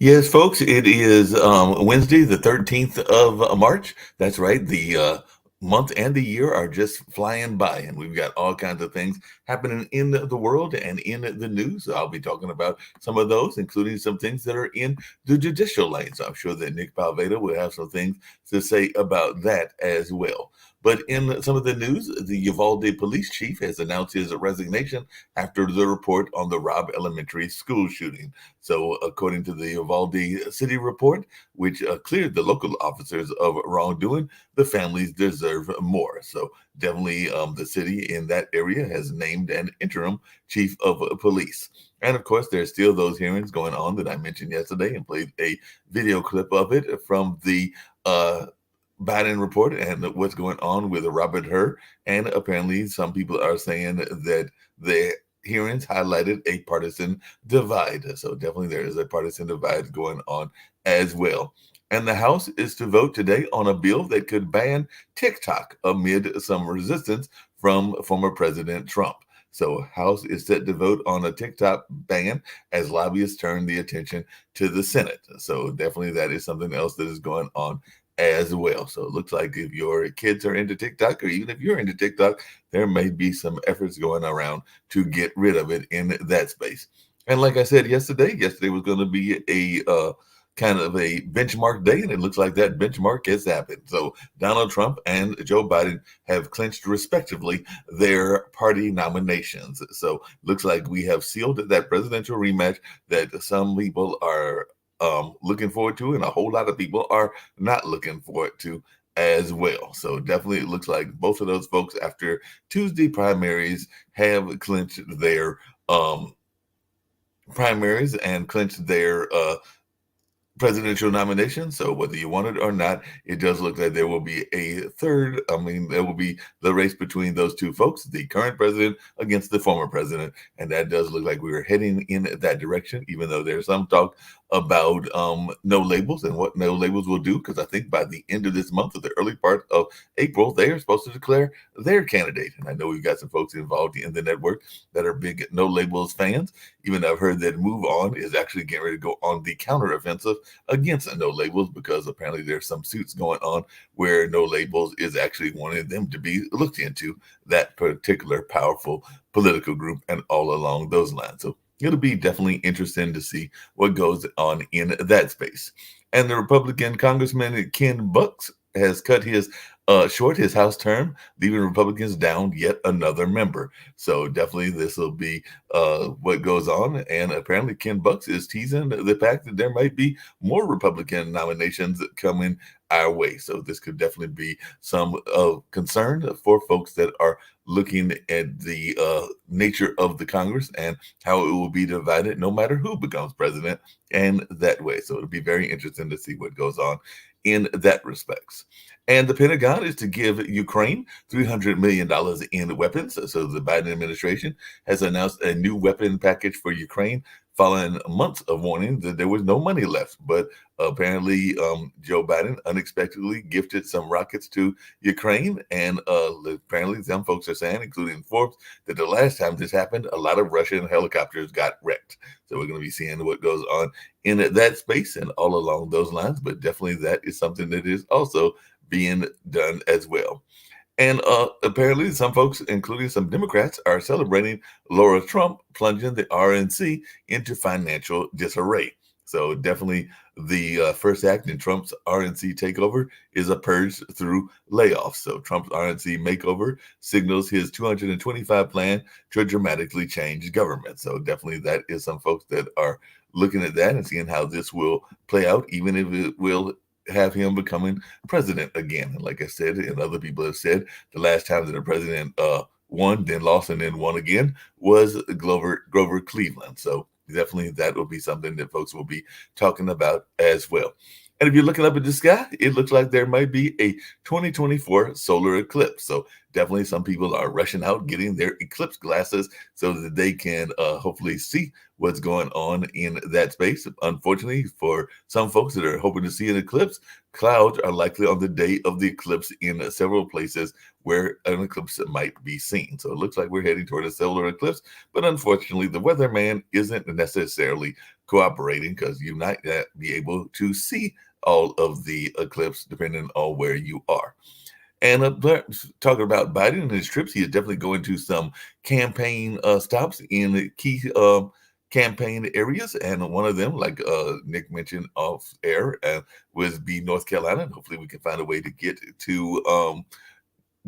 Yes, folks, it is Wednesday, the 13th of March. That's right. The month and the year are just flying by, and we've got all kinds of things happening in the world and in the news. I'll be talking about some of those, including some things that are in the judicial lane. So I'm sure that Nick Palveda will have some things to say about that as well. But in some of the news, the Uvalde police chief has announced his resignation after the report on the Robb Elementary school shooting. So, according to the Uvalde City report, which cleared the local officers of wrongdoing, the families deserve more. So, definitely the city in that area has named an interim chief of police. And of course, there's still those hearings going on that I mentioned yesterday and played a video clip of it from the uh, Biden report and what's going on with Robert Hur. And apparently, some people are saying that the hearings highlighted a partisan divide. So definitely there is a partisan divide going on as well. And the House is to vote today on a bill that could ban TikTok amid some resistance from former President Trump. So House is set to vote on a TikTok ban as lobbyists turn the attention to the Senate. So definitely that is something else that is going on as well. So it looks like if your kids are into TikTok, or even if you're into TikTok, there may be some efforts going around to get rid of it in that space. And like I said yesterday was going to be a kind of a benchmark day, and it looks like that benchmark has happened. So Donald Trump and Joe Biden have clinched respectively their party nominations. So looks like we have sealed that presidential rematch that some people are looking forward to, and a whole lot of people are not looking forward to as well. So definitely it looks like both of those folks after Tuesday primaries have clinched their primaries and clinched their presidential nomination. So whether you want it or not, it does look like there will be a third. I mean, there will be the race between those two folks, the current president against the former president. And that does look like we are heading in that direction, even though there's some talk about no labels and what no labels will do. Because I think by the end of this month or the early part of April, they are supposed to declare their candidate. And I know we've got some folks involved in the network that are big no labels fans. Even I've heard that Move On is actually getting ready to go on the counteroffensive against no labels because apparently there's some suits going on where no labels is actually wanting them to be looked into, that particular powerful political group and all along those lines. So it'll be definitely interesting to see what goes on in that space. And the Republican Congressman Ken Bucks has cut his short his House term, leaving Republicans down yet another member. So definitely this will be what goes on. And apparently Ken Bucks is teasing the fact that there might be more Republican nominations coming our way. So this could definitely be some concern for folks that are looking at the nature of the Congress and how it will be divided no matter who becomes president and that way. So it'll be very interesting to see what goes on in that respects. And the Pentagon is to give Ukraine $300 million in weapons. So the Biden administration has announced a new weapon package for Ukraine following months of warning that there was no money left. But apparently, Joe Biden unexpectedly gifted some rockets to Ukraine. And apparently, some folks are saying, including Forbes, that the last time this happened, a lot of Russian helicopters got wrecked. So we're going to be seeing what goes on in that space and all along those lines. But definitely that is something that is also being done as well. And apparently, some folks, including some Democrats, are celebrating Laura Trump plunging the RNC into financial disarray. So, definitely, the first act in Trump's RNC takeover is a purge through layoffs. So, Trump's RNC makeover signals his 225 plan to dramatically change government. So, definitely, that is some folks that are looking at that and seeing how this will play out, even if it will have him becoming president again. And like I said, and other people have said, the last time that a president won, then lost, and then won again was Grover Cleveland. So definitely that will be something that folks will be talking about as well. And if you're looking up at the sky, it looks like there might be a 2024 solar eclipse. So definitely some people are rushing out, getting their eclipse glasses so that they can hopefully see what's going on in that space. Unfortunately, for some folks that are hoping to see an eclipse, clouds are likely on the day of the eclipse in several places where an eclipse might be seen. So it looks like we're heading toward a solar eclipse, but unfortunately, the weatherman isn't necessarily cooperating because you might not be able to see all of the eclipse depending on where you are. And talking about Biden and his trips, he is definitely going to some campaign stops in key campaign areas. And one of them, like Nick mentioned off air, was be North Carolina. And hopefully we can find a way to get to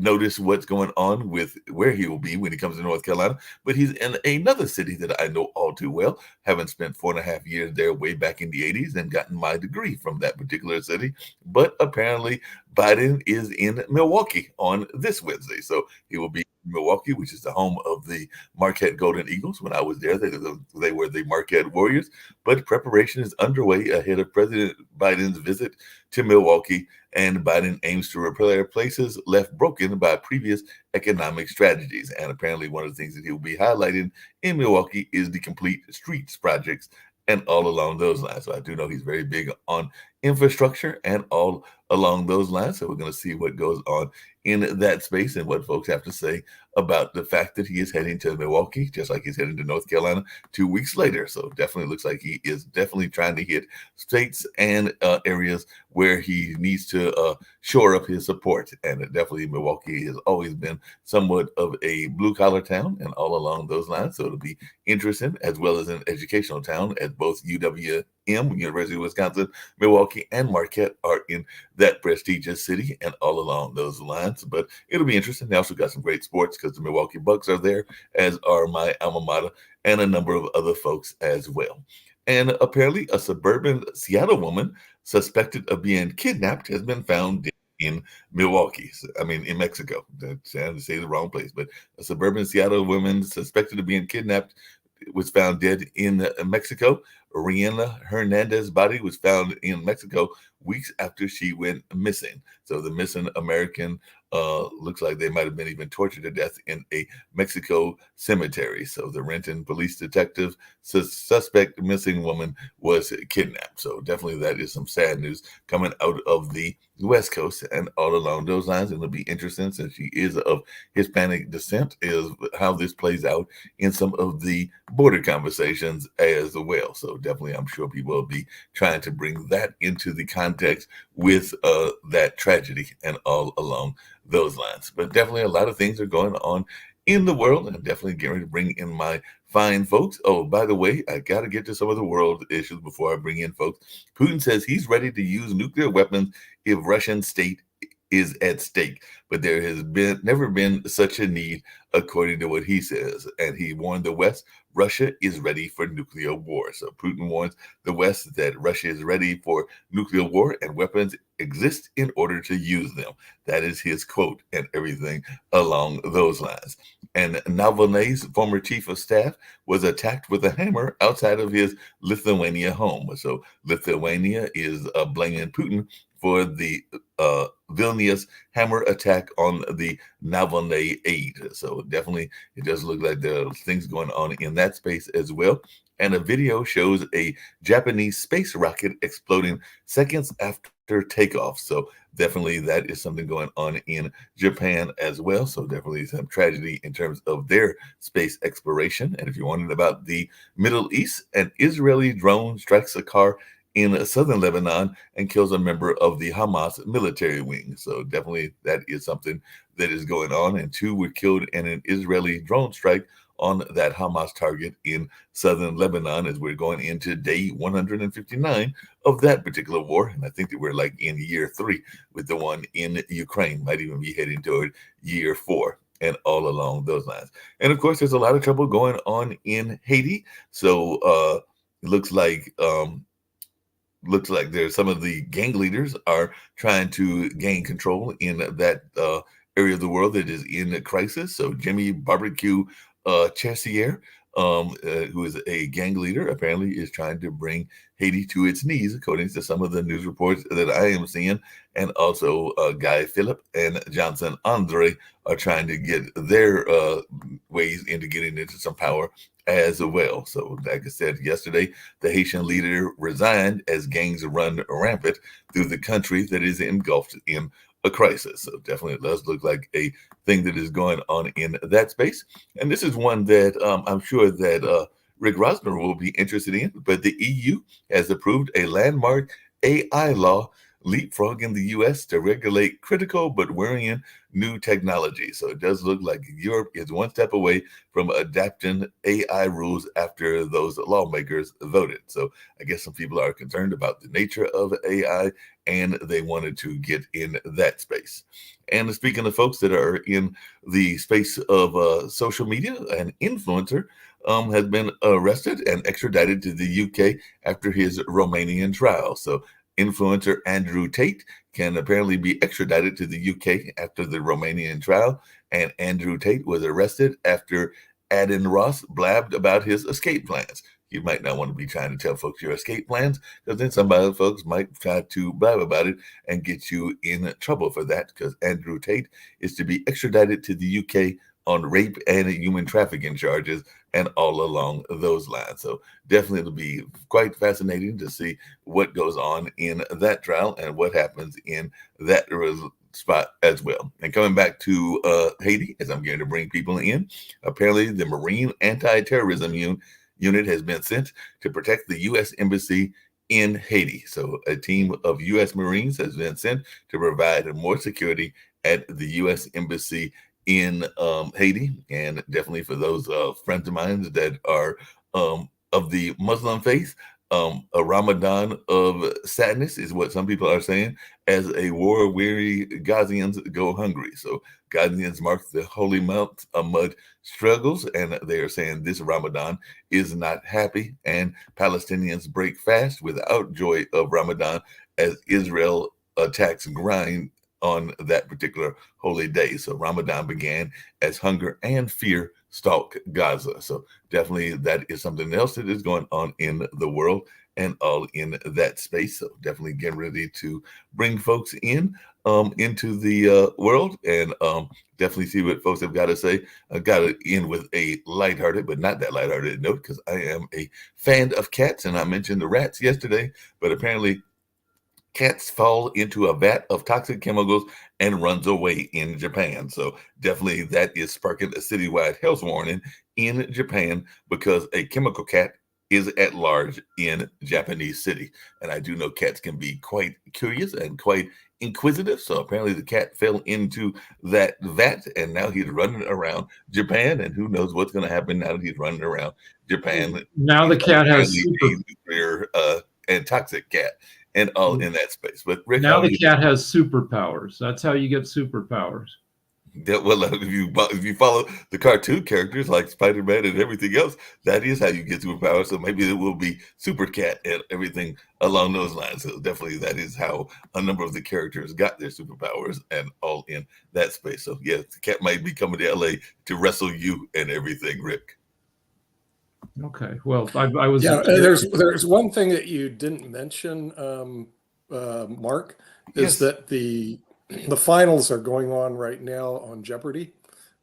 notice what's going on with where he will be when he comes to North Carolina. But he's in another city that I know all too well, having spent 4.5 years there way back in the 80s and gotten my degree from that particular city. But apparently, Biden is in Milwaukee on this Wednesday. So he will be in Milwaukee, which is the home of the Marquette Golden Eagles. When I was there, they were the Marquette Warriors. But preparation is underway ahead of President Biden's visit to Milwaukee, and Biden aims to repair places left broken by previous economic strategies. And apparently, one of the things that he will be highlighting in Milwaukee is the complete streets projects and all along those lines. So I do know he's very big on infrastructure and all along those lines. So we're going to see what goes on in that space and what folks have to say about the fact that he is heading to Milwaukee, just like he's heading to North Carolina 2 weeks later. So definitely looks like he is definitely trying to hit states and areas where he needs to shore up his support. And definitely Milwaukee has always been somewhat of a blue collar town and all along those lines. So it'll be interesting, as well as an educational town, as both UWM, University of Wisconsin, Milwaukee, and Marquette are in that prestigious city and all along those lines. But it'll be interesting. They also got some great sports because the Milwaukee Bucks are there, as are my alma mater and a number of other folks as well. And apparently, a suburban Seattle woman suspected of being kidnapped has been found dead in Milwaukee. In Mexico. I'm trying to say the wrong place, but a suburban Seattle woman suspected of being kidnapped was found dead in Mexico. Rihanna Hernandez's body was found in Mexico weeks after she went missing. So the missing American looks like they might have been even tortured to death in a Mexico cemetery. So the Renton police detective suspect missing woman was kidnapped. So definitely that is some sad news coming out of the West Coast and all along those lines. And it'll be interesting, since she is of Hispanic descent, is how this plays out in some of the border conversations as well. So definitely, I'm sure people will be trying to bring that into the context with that tragedy and all along those lines. But definitely a lot of things are going on in the world, and I'm definitely getting ready to bring in my fine folks. Oh, by the way, I got to get to some of the world issues before I bring in folks. Putin says he's ready to use nuclear weapons if Russian state is at stake, but there has never been such a need, according to what he says. And he warned the West, Russia is ready for nuclear war. So Putin warns the West that Russia is ready for nuclear war and weapons exist in order to use them. That is his quote and everything along those lines. And Navalny's former chief of staff was attacked with a hammer outside of his Lithuania home. So Lithuania is blaming Putin for the Vilnius hammer attack on the Navalny aide. So definitely, it does look like there are things going on in that space as well. And a video shows a Japanese space rocket exploding seconds after takeoff. So definitely that is something going on in Japan as well. So definitely some tragedy in terms of their space exploration. And if you're wondering about the Middle East, an Israeli drone strikes a car in southern Lebanon and kills a member of the Hamas military wing. So definitely that is something that is going on. And 2 were killed in an Israeli drone strike on that Hamas target in southern Lebanon, as we're going into day 159 of that particular war. And I think that we're like in year 3 with the one in Ukraine, might even be heading toward year 4 and all along those lines. And of course, there's a lot of trouble going on in Haiti. So it looks like there's some of the gang leaders are trying to gain control in that area of the world that is in a crisis. So Jimmy Barbecue Chessier, who is a gang leader, apparently is trying to bring Haiti to its knees, according to some of the news reports that I am seeing. And also Guy Philip and Johnson Andre are trying to get their ways into getting into some power as well. So like I said yesterday, the Haitian leader resigned as gangs run rampant through the country that is engulfed in a crisis. So definitely it does look like a thing that is going on in that space. And this is one that I'm sure that Rick Rosner will be interested in. But the EU has approved a landmark AI law leapfrogging the U.S. to regulate critical but worrying new technology. So it does look like Europe is one step away from adapting AI rules after those lawmakers voted. So I guess some people are concerned about the nature of AI and they wanted to get in that space. And speaking of folks that are in the space of social media, an influencer has been arrested and extradited to the UK after his Romanian trial. So influencer Andrew Tate can apparently be extradited to the UK after the Romanian trial. And Andrew Tate was arrested after Adin Ross blabbed about his escape plans. You might not want to be trying to tell folks your escape plans, because then some other folks might try to blab about it and get you in trouble for that, because Andrew Tate is to be extradited to the UK on rape and human trafficking charges and all along those lines. So definitely it'll be quite fascinating to see what goes on in that trial and what happens in that spot as well. And coming back to Haiti, as I'm going to bring people in, apparently the Marine Anti-Terrorism Unit has been sent to protect the U.S. Embassy in Haiti. So a team of U.S. Marines has been sent to provide more security at the U.S. Embassy in Haiti. And definitely for those friends of mine that are of the Muslim faith, a Ramadan of sadness is what some people are saying, as a war-weary Ghazians go hungry. So Ghazians mark the holy month amid struggles, and they are saying this Ramadan is not happy, and Palestinians break fast without joy of Ramadan as Israel attacks grind on that particular holy day. So Ramadan began as hunger and fear stalk Gaza. So definitely that is something else that is going on in the world and all in that space. So definitely getting ready to bring folks in into the world and definitely see what folks have got to say. I got to end with a lighthearted, but not that lighthearted note, because I am a fan of cats, and I mentioned the rats yesterday, but apparently cats fall into a vat of toxic chemicals and runs away in Japan. So definitely that is sparking a citywide health warning in Japan, because a chemical cat is at large in Japanese city. And I do know cats can be quite curious and quite inquisitive. So apparently the cat fell into that vat and now he's running around Japan, and who knows what's going to happen now that he's running around Japan. Now the cat has a nuclear and toxic cat and all in that space. But Rick, now the cat has superpowers. That's how you get superpowers. Well, if you follow the cartoon characters like Spider-Man and everything else, that is how you get superpowers. So maybe it will be Super Cat and everything along those lines. So definitely that is how a number of the characters got their superpowers and all in that space. So yeah, the cat might be coming to LA to wrestle you and everything, Rick. Okay. Well, I was. Yeah, there's one thing that you didn't mention, Mark, is that the finals are going on right now on Jeopardy,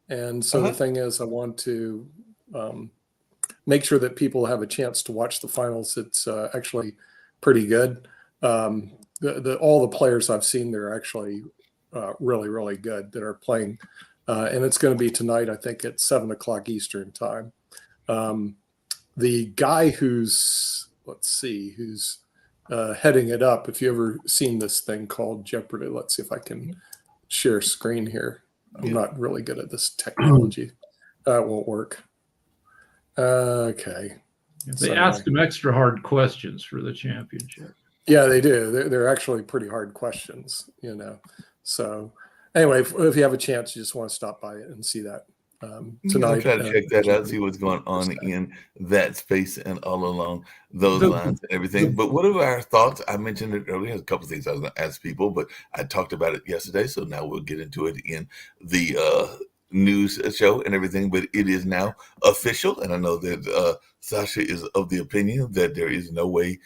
and so the thing is, I want to make sure that people have a chance to watch the finals. It's actually pretty good. All the players I've seen, they're actually really, really good that are playing, and it's going to be tonight. I think at 7:00 Eastern time. The guy who's heading it up, if you ever seen this thing called Jeopardy, let's see if I can share screen here. I'm not really good at this technology. It won't work. Okay. They ask them extra hard questions for the championship. Yeah, they do. They're actually pretty hard questions, So anyway, if you have a chance, you just want to stop by and see that. Tonight. I'll try to check that out, see what's going on in that space and all along those lines and everything. But what are our thoughts? I mentioned it earlier. There's a couple of things I was going to ask people, but I talked about it yesterday. So now we'll get into it in the news show and everything. But it is now official. And I know that Sasha is of the opinion that there is no way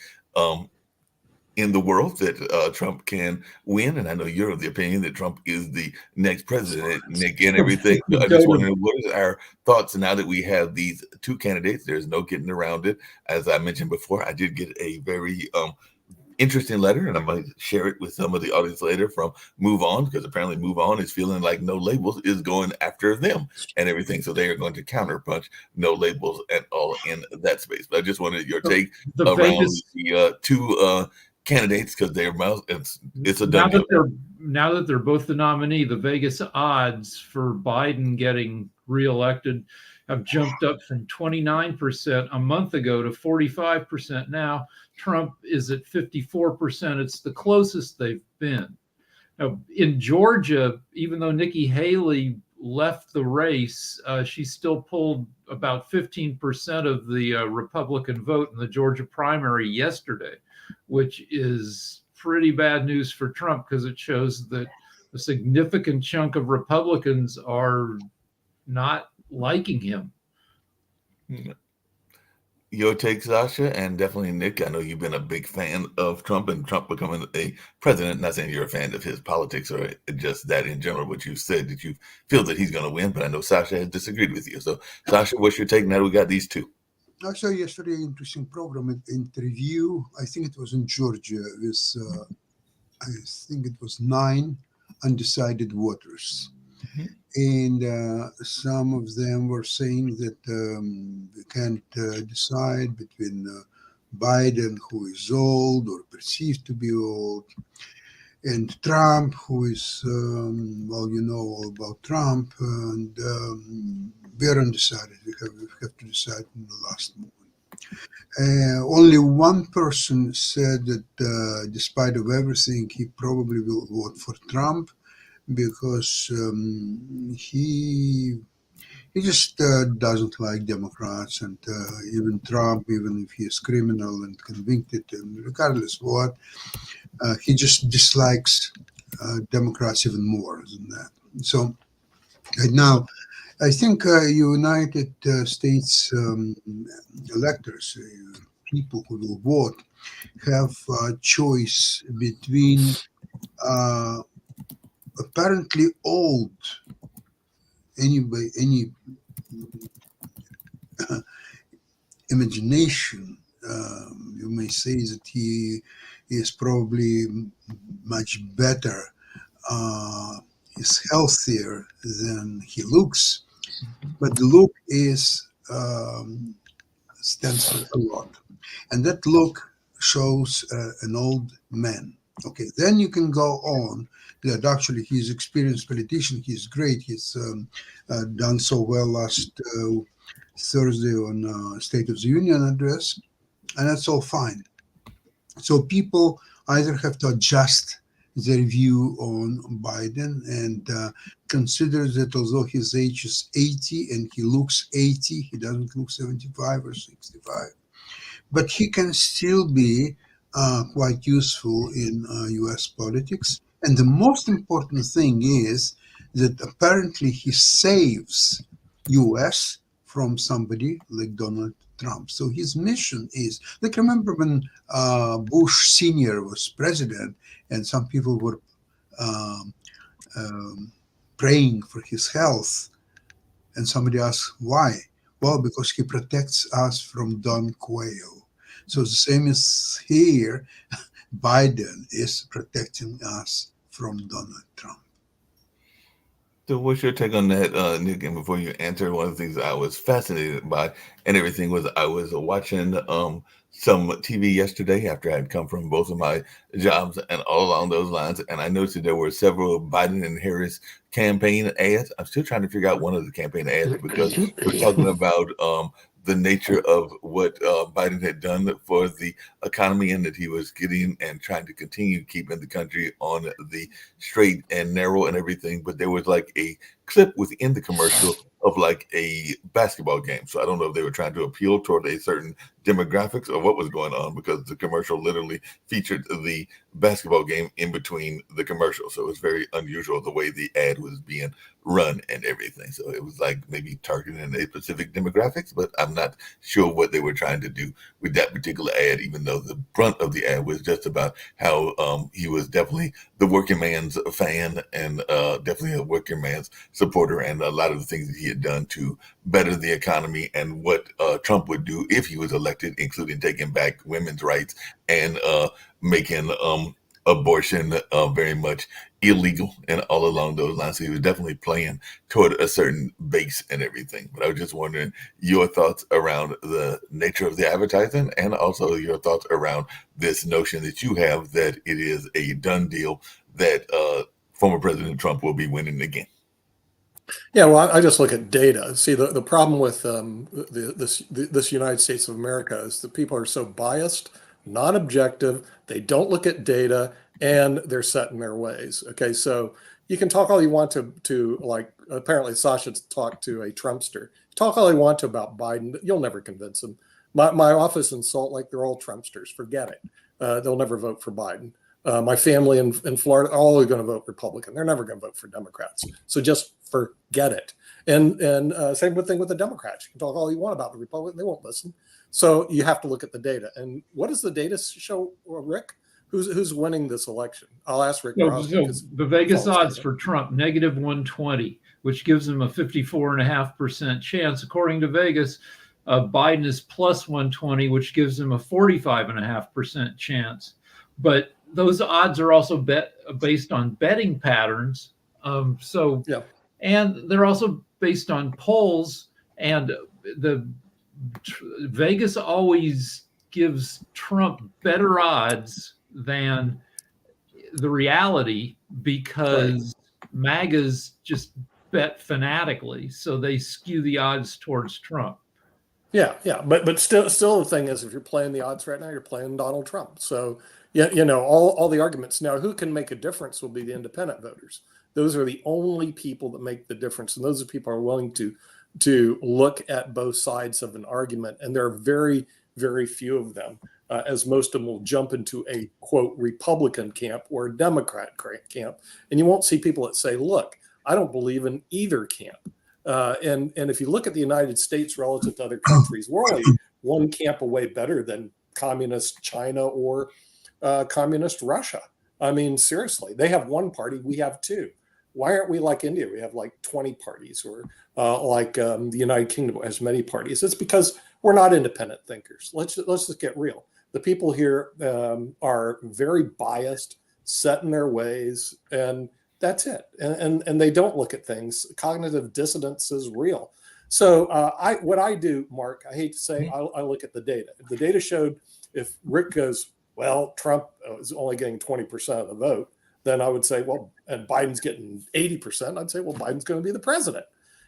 in the world that Trump can win, and I know you're of the opinion that Trump is the next president, Nick, and everything. I just wondering, what is our thoughts now that we have these two candidates? There's no getting around it. As I mentioned before, I did get a very interesting letter, and I might share it with some of the audience later from Move On, because apparently Move On is feeling like No Labels is going after them and everything. So they are going to counterpunch No Labels at all in that space. But I just wanted your take The around Vegas, the two candidates, because it's a now done deal. that they're both the nominee, the Vegas odds for Biden getting reelected have jumped up from 29% a month ago to 45% now. Trump is at 54%. It's the closest they've been. Now, in Georgia, even though Nikki Haley left the race, she still pulled about 15% of the Republican vote in the Georgia primary yesterday, which is pretty bad news for Trump, because it shows that a significant chunk of Republicans are not liking him. Your take, Sasha, and definitely Nick. I know you've been a big fan of Trump and Trump becoming a president. Not saying you're a fan of his politics or just that in general, but you said that you feel that he's going to win. But I know Sasha has disagreed with you. So, Sasha, what's your take? Now we got these two. I saw yesterday an interesting program interview. I think it was in Georgia with, I think it was 9 undecided voters. Mhm. And some of them were saying that we can't decide between Biden, who is old or perceived to be old, and Trump, who is, well, you know all about Trump, and we're undecided. We have to decide in the last moment. Only one person said that despite of everything, he probably will vote for Trump, because he just doesn't like Democrats, and even Trump, even if he is criminal and convicted, and regardless what, he just dislikes Democrats even more than that. So right now, I think United States electors, people who will vote, have a choice between apparently old, any imagination, you may say that he is probably much better, is healthier than he looks, but the look is stands for a lot, and that look shows an old man. Okay, then you can go on that actually he's an experienced politician. He's great. He's done so well last Thursday on State of the Union address, and that's all fine. So people either have to adjust their view on Biden and consider that although his age is 80 and he looks 80, he doesn't look 75 or 65, but he can still be quite useful in US politics. And the most important thing is that apparently he saves US from somebody like Donald Trump. So his mission is, like, remember when Bush Sr. was president and some people were praying for his health, and somebody asked why? Well, because he protects us from Don Quayle. So the same as here, Biden is protecting us from Donald Trump. So what's your take on that, Nick? And before you answer, one of the things I was fascinated by and everything was I was watching some TV yesterday after I had come from both of my jobs and all along those lines. And I noticed that there were several Biden and Harris campaign ads. I'm still trying to figure out one of the campaign ads because we're talking about the nature of what Biden had done for the economy and that he was getting and trying to continue keeping the country on the straight and narrow and everything. But there was like a clip within the commercial of like a basketball game. So I don't know if they were trying to appeal toward a certain demographics or what was going on, because the commercial literally featured the basketball game in between the commercial. So it was very unusual the way the ad was being run and everything. So it was like maybe targeting a specific demographics, but I'm not sure what they were trying to do with that particular ad, even though the brunt of the ad was just about how he was definitely the working man's fan and definitely a working man's supporter, and a lot of the things that he get done to better the economy and what Trump would do if he was elected, including taking back women's rights and making abortion very much illegal and all along those lines. So he was definitely playing toward a certain base and everything. But I was just wondering your thoughts around the nature of the advertising and also your thoughts around this notion that you have that it is a done deal that former President Trump will be winning again. Yeah, well, I just look at data. See, the problem with this United States of America is that people are so biased, not objective. They don't look at data, and they're set in their ways. Okay, so you can talk all you want to like. Apparently, Sasha talked to a Trumpster. Talk all you want to about Biden. You'll never convince them. My office in Salt Lake, they're all Trumpsters. Forget it. They'll never vote for Biden. My family in Florida, all are going to vote Republican. They're never going to vote for Democrats. So just forget it. And same thing with the Democrats. You can talk all you want about the Republican, they won't listen. So you have to look at the data. And what does the data show, Rick? Who's winning this election? I'll ask Rick. So the Vegas odds for Trump, -120, which gives him a 54.5% chance. According to Vegas, Biden is +120, which gives him a 45.5% chance. But those odds are also based on betting patterns. And they're also based on polls. And Vegas always gives Trump better odds than the reality because MAGAs just bet fanatically, so they skew the odds towards Trump. Yeah, but still the thing is, if you're playing the odds right now, you're playing Donald Trump. So all the arguments now, who can make a difference will be the independent voters. Those are the only people that make the difference, and those are people who are willing to look at both sides of an argument, and there are very, very few of them, as most of them will jump into a, quote, Republican camp or a Democrat camp. And you won't see people that say, look, I don't believe in either camp. And if you look at the United States relative to other countries, we're only one camp away better than communist China or communist Russia. I mean, seriously, they have one party, we have two. Why aren't we like India? We have like 20 parties, or like the United Kingdom has many parties. It's because we're not independent thinkers. Let's just get real. The people here are very biased, set in their ways, and that's it. And they don't look at things. Cognitive dissonance is real. So what I do, Mark, I hate to say, I look at the data. If the data showed, if Rick goes, well, Trump is only getting 20% of the vote, then I would say, well, and Biden's getting 80%, I'd say, well, Biden's going to be the president.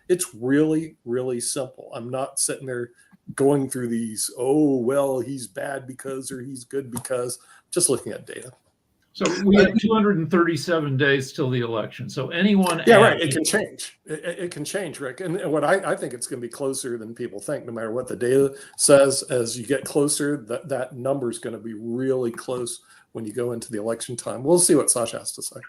It's really, really simple. I'm not sitting there going through these, oh, well, he's bad because, or he's good because, just looking at data. So we have 237 days till the election. So anyone. Yeah, right. It can change. It can change, Rick. And what I think it's going to be closer than people think, no matter what the data says. As you get closer, that number is going to be really close when you go into the election time. We'll see what Sasha has to say.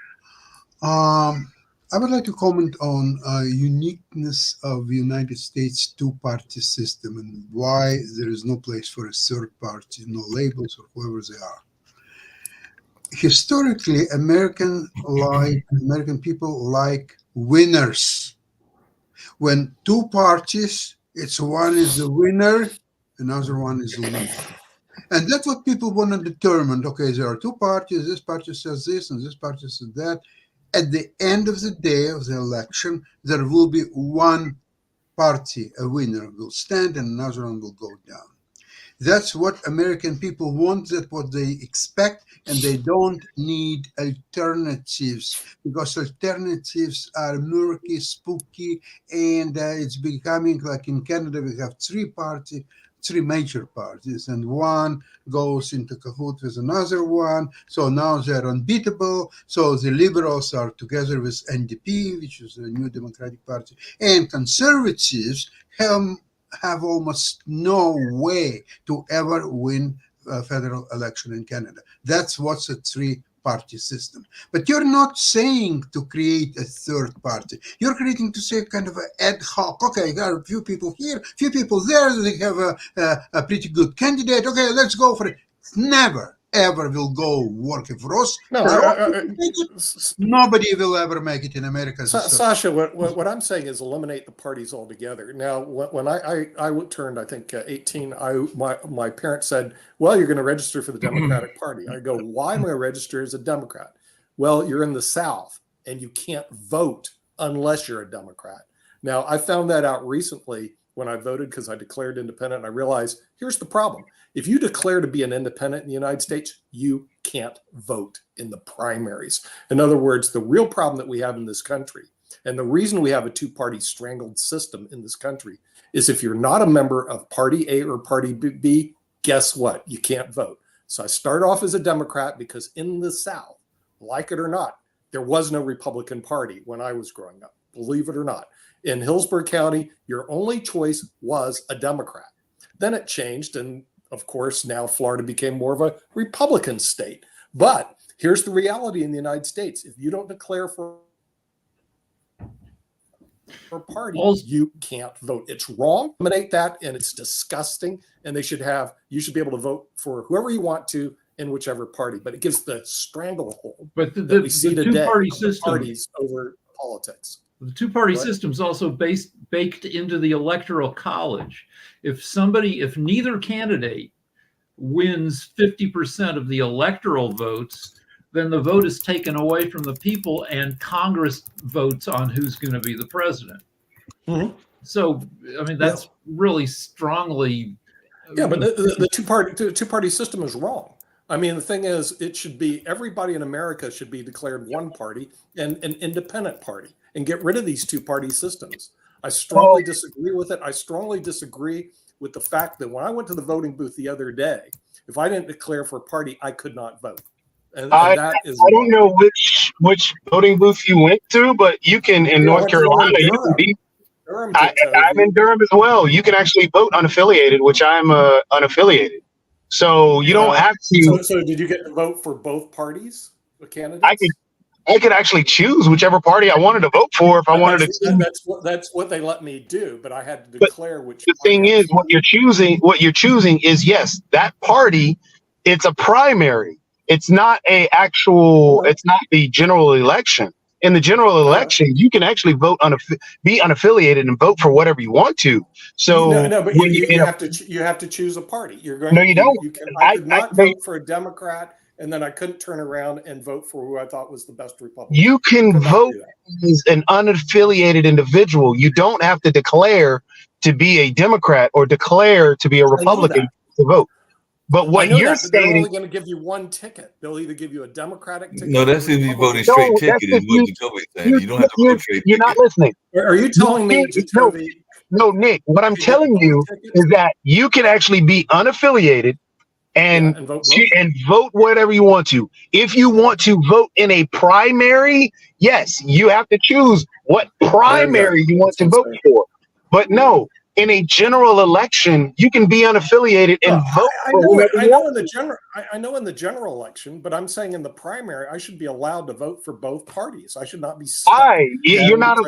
I would like to comment on uniqueness of the United States two-party system and why there is no place for a third party, no labels or whoever they are. Historically, American people like winners. When two parties, it's one is the winner, another one is the loser. And that's what people want to determine. Okay, there are two parties, this party says this and this party says that. At the end of the day of the election, there will be one party, a winner will stand and another one will go down. That's what American people want, that's what they expect, and they don't need alternatives because alternatives are murky, spooky, and it's becoming like in Canada, we have three major parties, and one goes into cahoot with another one. So now they're unbeatable. So the liberals are together with NDP, which is the New Democratic Party, and conservatives have almost no way to ever win a federal election in Canada. That's what's a three-party system. But you're not saying to create a third party. You're creating to say kind of an ad hoc. Okay, there are a few people here, few people there. They have a pretty good candidate. Okay, let's go for it. Never, ever will go working for us. No, Nobody will ever make it in America. Sasha, what I'm saying is eliminate the parties altogether. Now, when I turned, I think 18, my parents said, "Well, you're going to register for the Democratic Party." I go, "Why am I going to register as a Democrat?" "Well, you're in the South and you can't vote unless you're a Democrat." Now, I found that out recently when I voted because I declared independent. And I realized here's the problem. If you declare to be an independent in the United States, you can't vote in the primaries. In other words, the real problem that we have in this country, and the reason we have a two-party strangled system in this country, is if you're not a member of Party A or Party B, guess what? You can't vote. So I start off as a Democrat because in the South, like it or not, there was no Republican Party when I was growing up, believe it or not. In Hillsborough County, your only choice was a Democrat. Then it changed, and of course, now Florida became more of a Republican state. But here's the reality in the United States. If you don't declare for a party, you can't vote. It's wrong. Eliminate that, and it's disgusting. And you should be able to vote for whoever you want to in whichever party. But it gives the stranglehold But that we see the today two-party of system, parties over politics. the two-party What? system is also baked into the Electoral College. If neither candidate wins 50% of the electoral votes, then the vote is taken away from the people and Congress votes on who's going to be the president. Mm-hmm. So, I mean, that's really strongly. Yeah, but the two-party system is wrong. I mean, the thing is, it should be everybody in America should be declared one party and an independent party and get rid of these two-party systems. I strongly disagree with it. I strongly disagree with the fact that when I went to the voting booth the other day, if I didn't declare for a party, I could not vote. And that is I don't know which voting booth you went to, but you can in North Carolina. You can be. I'm in Durham as well. You can actually vote unaffiliated, which I'm unaffiliated. So you don't have to. So did you get to vote for both parties, the candidates? I could actually choose whichever party I wanted to vote for if I wanted to. That's what they let me do, but I had to declare which. The thing is, what you're choosing is, yes, that party. It's a primary. It's not it's not the general election. In the general election, you can actually vote be unaffiliated and vote for whatever you want to. So no, but you have to choose a party. You're going. No, you don't. I could not vote for a Democrat, and then I couldn't turn around and vote for who I thought was the best Republican. You can vote as an unaffiliated individual. You don't have to declare to be a Democrat or declare to be a Republican to vote. But what you're stating, they're only going to give you one ticket. They'll either give you a Democratic ticket. No, that's if you vote a straight ticket. Is what Jacoby's saying. You don't have to vote straight. You're not listening. Are you telling me? No, Nick. What I'm telling you is that you can actually be unaffiliated and vote whatever you want to. If you want to vote in a primary, yes, you have to choose what primary you want to vote for. But no. In a general election, you can be unaffiliated and vote for whoever you want. I know in the general election, but I'm saying in the primary, I should be allowed to vote for both parties. I should not be. You're not.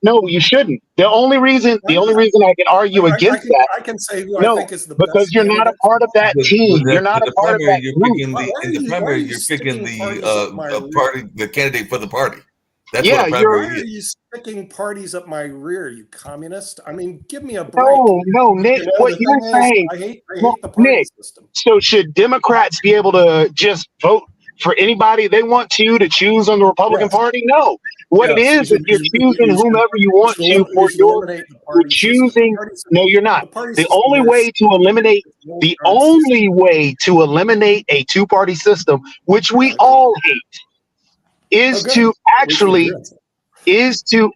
No, you shouldn't. The only reason I can argue against that, I can say who I think is the best. Because you're not a part of that team. You're not a part of that group. In the primary, you're picking the party, the candidate for the party. That's yeah, why are you sticking parties up my rear, you communist? I mean, give me a break. No, Nick. What you're saying, I hate the party system. So should Democrats be able to just vote for anybody they want to choose on the Republican Party? No. What it is you're choosing whomever you want to for you're choosing. No, you're not. The only way to eliminate a two-party system, which we all hate, is to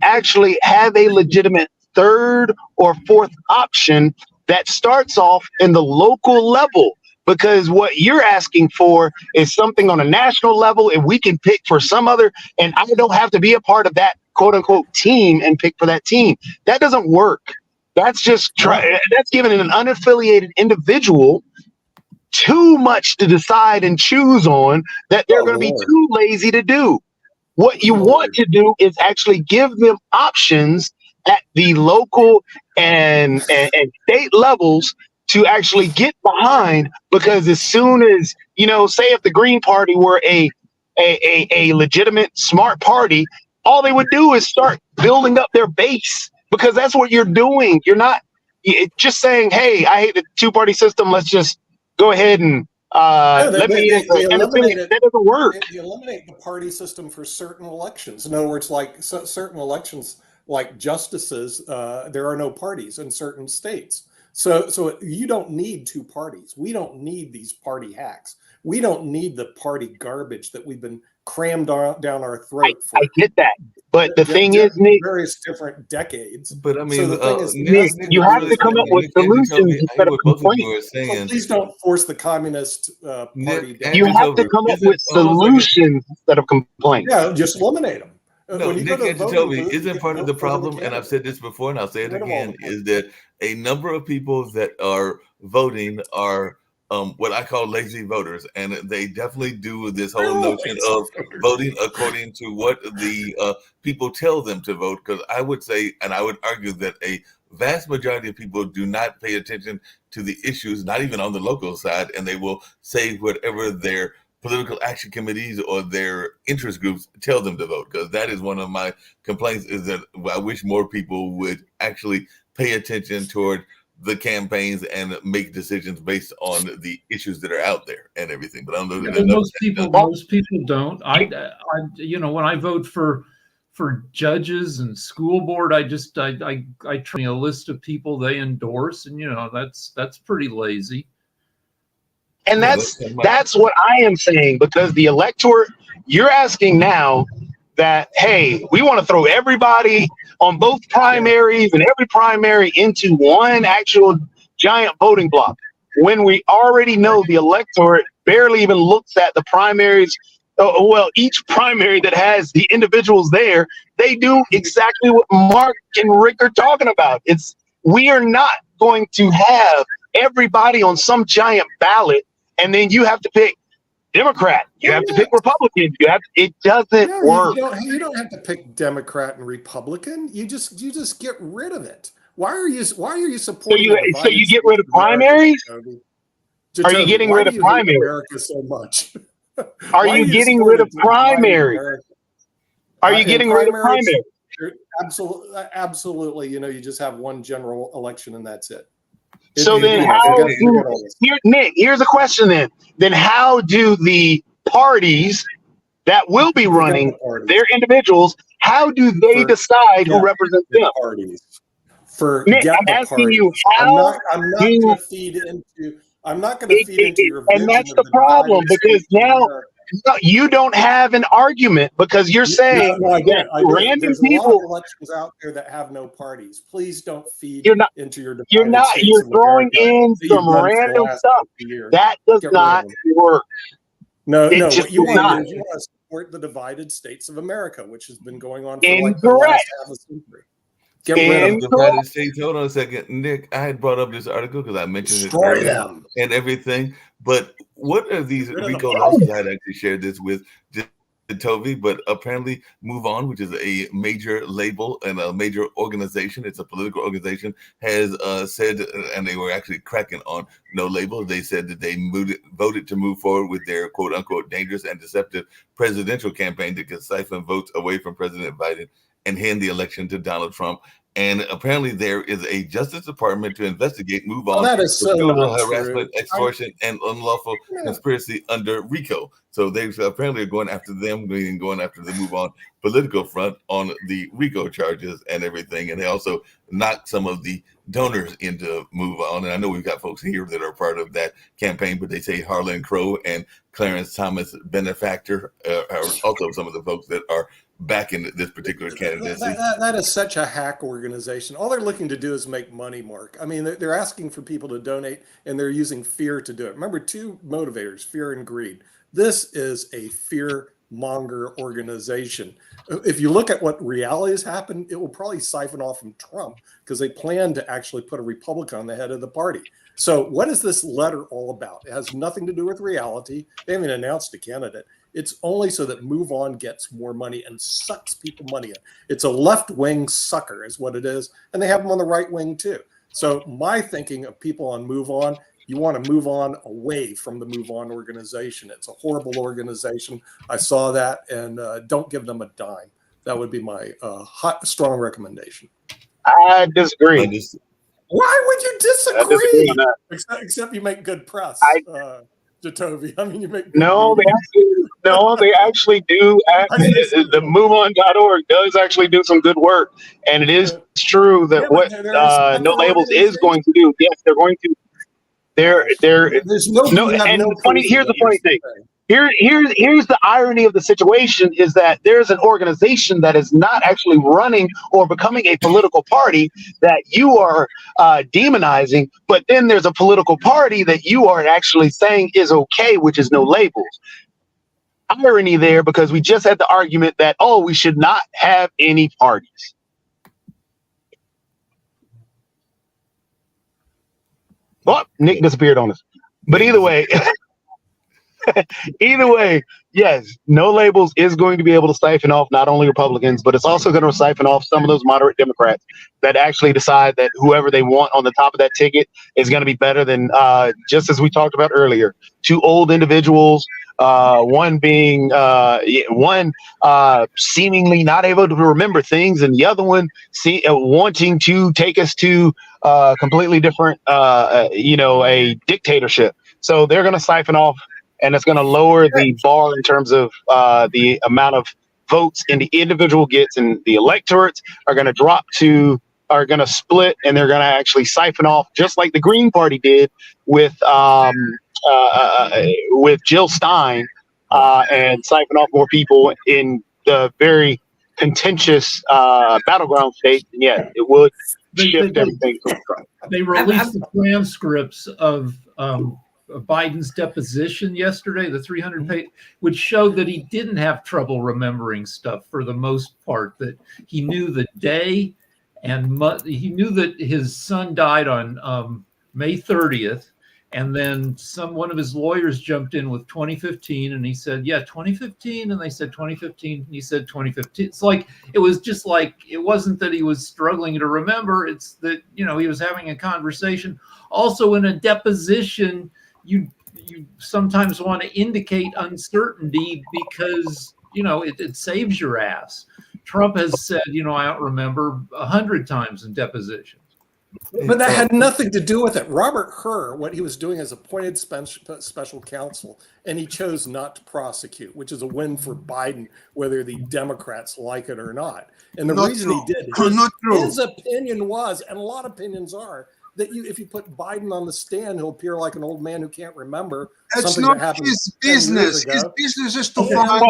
actually have a legitimate third or fourth option that starts off in the local level. Because what you're asking for is something on a national level, and we can pick for some other, and I don't have to be a part of that quote unquote team and pick for that team. That doesn't work. That's just that's giving an unaffiliated individual too much to decide and choose on that they're going to be too lazy to do. What you want to do is actually give them options at the local and state levels to actually get behind, because as soon as, you know, say if the Green Party were a legitimate, smart party, all they would do is start building up their base, because that's what you're doing. You're not just saying, hey, I hate the two-party system. Let's just go ahead and let me independent. That doesn't work. They eliminate the party system for certain elections. In other words, like certain elections, like justices, there are no parties in certain states. So you don't need two parties. We don't need these party hacks. We don't need the party garbage that we've been crammed down our throat for. I get that. But the thing is, Nick, various different decades. But I mean, So the thing is, Nick, you have to come up with solutions instead of complaints. So please don't force the communist party down. You have to come up with solutions instead of complaints. Yeah, just eliminate them. No, Nick Antonovi isn't part of the problem, and I've said this before, and I'll say it again, is that a number of people that are voting are what I call lazy voters, and they definitely do this whole notion of voting according to what the people tell them to vote. Because I would say, and I would argue, that a vast majority of people do not pay attention to the issues, not even on the local side, and they will say whatever their political action committees or their interest groups tell them to vote. Because that is one of my complaints, is that I wish more people would actually pay attention toward the campaigns and make decisions based on the issues that are out there and everything. But I don't know. Most people don't. I you know, when I vote for judges and school board, I try a list of people they endorse, and you know, that's pretty lazy. And that's what I am saying, because the electorate, you're asking now that, hey, we want to throw everybody on both primaries and every primary into one actual giant voting block, when we already know the electorate barely even looks at the primaries. Well, each primary that has the individuals there, they do exactly what Mark and Rick are talking about. We are not going to have everybody on some giant ballot, and then you have to pick Democrat, you have to pick Republican. It doesn't work. You don't have to pick Democrat and Republican. You just get rid of it. Why are you supporting? So you get rid of primaries? Are you getting rid of primaries? America so much. Are you getting rid of primaries? Are you getting rid of primaries? Absolutely. You know, you just have one general election and that's it. So then Nick, here's a question then. Then how do the parties that will be running their individuals, how do they decide who represents them? Parties. Nick, I'm asking you, how I'm not going to feed into your vision. And that's the problem, because now you don't have an argument, because you're saying random people. A lot of elections out there that have no parties. Please don't feed into your. You're throwing in some random stuff. That does not work. No. What you want to do is you want to support the divided states of America, which has been going on for like the last half a century. Get rid of the United States. Hold on a second, Nick. I had brought up this article because I mentioned it and everything. But what are these RICO losses? I had actually shared this with Tovi, but apparently Move On, which is a major label and a major organization, it's a political organization, has said, and they were actually cracking on no label. They said that they voted to move forward with their quote unquote dangerous and deceptive presidential campaign that could siphon votes away from President Biden and hand the election to Donald Trump. And apparently there is a Justice Department to investigate Move On that is so harassment, extortion, and unlawful conspiracy under RICO. So they apparently are going after them, going after the Move On political front on the RICO charges and everything. And they also knocked some of the donors into Move On. And I know we've got folks here that are part of that campaign, but they say Harlan Crow and Clarence Thomas Benefactor are also some of the folks that are back in this particular candidacy. That is such a hack organization. All they're looking to do is make money, Mark. I mean, they're asking for people to donate, and they're using fear to do it. Remember, two motivators, fear and greed. This is a fear monger organization. If you look at what reality has happened, it will probably siphon off from Trump, because they plan to actually put a Republican on the head of the party. So what is this letter all about? It has nothing to do with reality. They haven't announced a candidate. It's only so that Move On gets more money and sucks people money in. It's a left-wing sucker is what it is. And they have them on the right wing too. So my thinking of people on Move On, you want to move on away from the Move On organization. It's a horrible organization. I saw that, and don't give them a dime. That would be my strong recommendation. I disagree. Why would you I disagree disagree? on that. Except you make good press, Jacoby. I mean, you make good No, they actually do. The MoveOn.org does actually do some good work, and it is true that what No Labels is going to do. Yes, they're going to. There's no. And here's the funny thing. Here's the irony of the situation is that there's an organization that is not actually running or becoming a political party that you are demonizing, but then there's a political party that you are actually saying is okay, which is No Labels. Irony there, because we just had the argument that, we should not have any parties. Oh, Nick disappeared on us. But either way, yes, No Labels is going to be able to siphon off not only Republicans, but it's also going to siphon off some of those moderate Democrats that actually decide that whoever they want on the top of that ticket is going to be better than, just as we talked about earlier, two old individuals, one being seemingly not able to remember things, and the other one wanting to take us to completely different, a dictatorship. So they're going to siphon off, and it's going to lower the bar in terms of the amount of votes in the individual gets, and the electorates are going to split, and they're going to actually siphon off, just like the Green Party did with Jill Stein, and siphon off more people in the very contentious battleground state. And yeah, it would shift everything. They released the transcripts of Biden's deposition yesterday, the 300-page, which showed that he didn't have trouble remembering stuff for the most part, that he knew the day, and he knew that his son died on May 30th. And then one of his lawyers jumped in with 2015, and he said, yeah, 2015. And they said 2015, and he said 2015. It's like, it was just like, it wasn't that he was struggling to remember. It's that, he was having a conversation. Also, in a deposition, you sometimes want to indicate uncertainty because, it saves your ass. Trump has said, I don't remember 100 times in depositions. But that had nothing to do with it. Robert Hur, what he was doing as appointed special counsel, and he chose not to prosecute, which is a win for Biden, whether the Democrats like it or not. And the reason he did, his opinion was, and a lot of opinions are, that if you put Biden on the stand, he'll appear like an old man who can't remember something that happened. It's not his business. His business is to find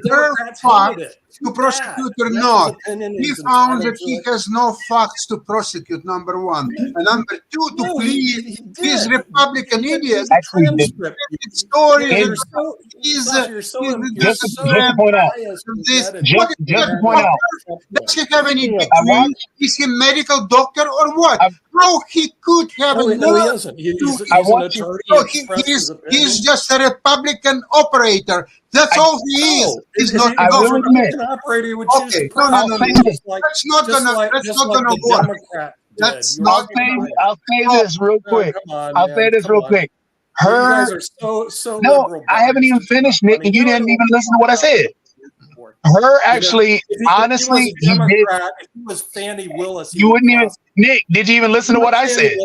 whether facts to prosecute or not. He found that he has no facts to prosecute, number one. And number two, to please these Republican idiots. Story just to point out. Does he have any degree? Is he a medical doctor or what? How he could have no, he doesn't. He's an attorney. He's just a Republican operator. That's all he is. He's not a Republican operator. Would choose that's not gonna work. That's not. I'll say this real quick. Her. You guys are so no, liberal. I haven't even finished, Nick, and you didn't even listen to what I said. Her actually, honestly, he did. If he was Fannie Willis, you wouldn't even. Nick, did you even listen to what I said?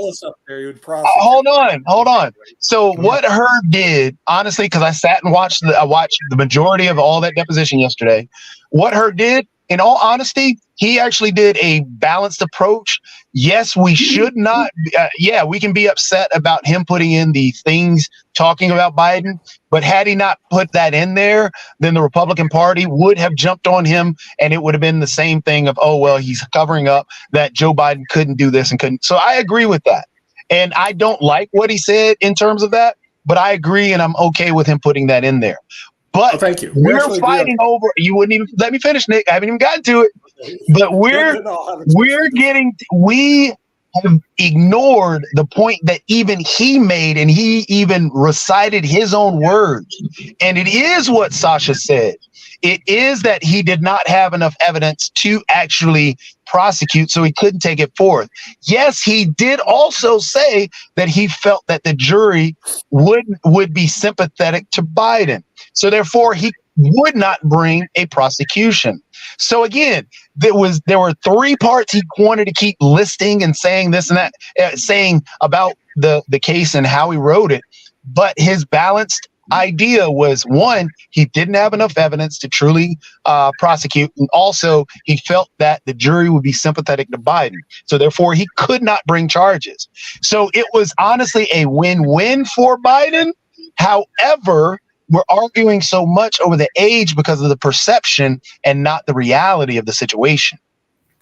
Hold on. So what Her did, honestly, because I sat and watched the majority of all that deposition yesterday. What Her did, in all honesty, he actually did a balanced approach. Yes, we should not. We can be upset about him putting in the things talking about Biden. But had he not put that in there, then the Republican Party would have jumped on him, and it would have been the same thing of, he's covering up that Joe Biden couldn't do this and couldn't. So I agree with that. And I don't like what he said in terms of that, but I agree, and I'm okay with him putting that in there. But thank you. We're fighting over. You wouldn't even let me finish, Nick. I haven't even gotten to it. But we have ignored the point that even he made, and he even recited his own words. And it is what Sasha said. It is that he did not have enough evidence to actually prosecute, so he couldn't take it forth. Yes, he did also say that he felt that the jury would be sympathetic to Biden. So therefore, he would not bring a prosecution. So again, there were three parts he wanted to keep listing and saying this and that, saying about the case and how he wrote it. But his balanced idea was, one, he didn't have enough evidence to truly prosecute, and also he felt that the jury would be sympathetic to Biden. So therefore, he could not bring charges. So it was honestly a win-win for Biden. However, we're arguing so much over the age because of the perception and not the reality of the situation.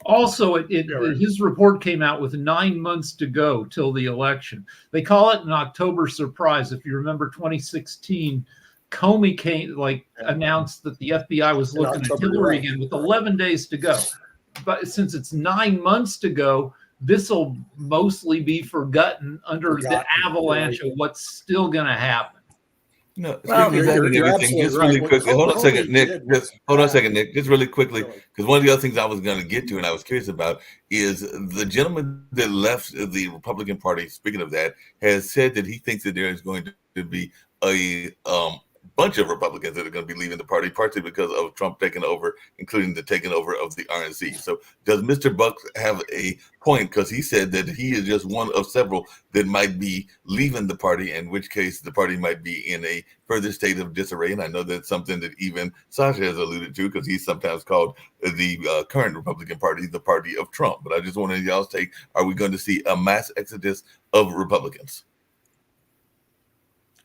Also, his report came out with 9 months to go till the election. They call it an October surprise. If you remember 2016, Comey announced that the FBI was looking at Hillary again with 11 days to go. But since it's 9 months to go, this will mostly be forgotten under the avalanche of what's still going to happen. No, Well, speaking of that and you're everything, just absolutely really right. quickly. Hold on a second, Comey Nick. did Just was hold on a bad. second, Nick. Just really quickly, Really. because one of the other things I was going to get to and I was curious about is the gentleman that left the Republican Party. Speaking of that, has said that he thinks that there is going to be a bunch of Republicans that are going to be leaving the party, partly because of Trump taking over, including the taking over of the RNC. So does Mr. Buck have a point? Because he said that he is just one of several that might be leaving the party, in which case the party might be in a further state of disarray. And I know that's something that even Sasha has alluded to, because he's sometimes called the current Republican Party the party of Trump. But I just wanted y'all's take. Are we going to see a mass exodus of Republicans?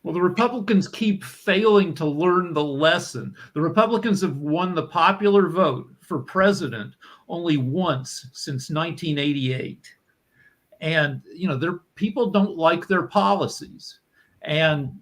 Well, the Republicans keep failing to learn the lesson. The Republicans have won the popular vote for president only once since 1988. And, their people don't like their policies. And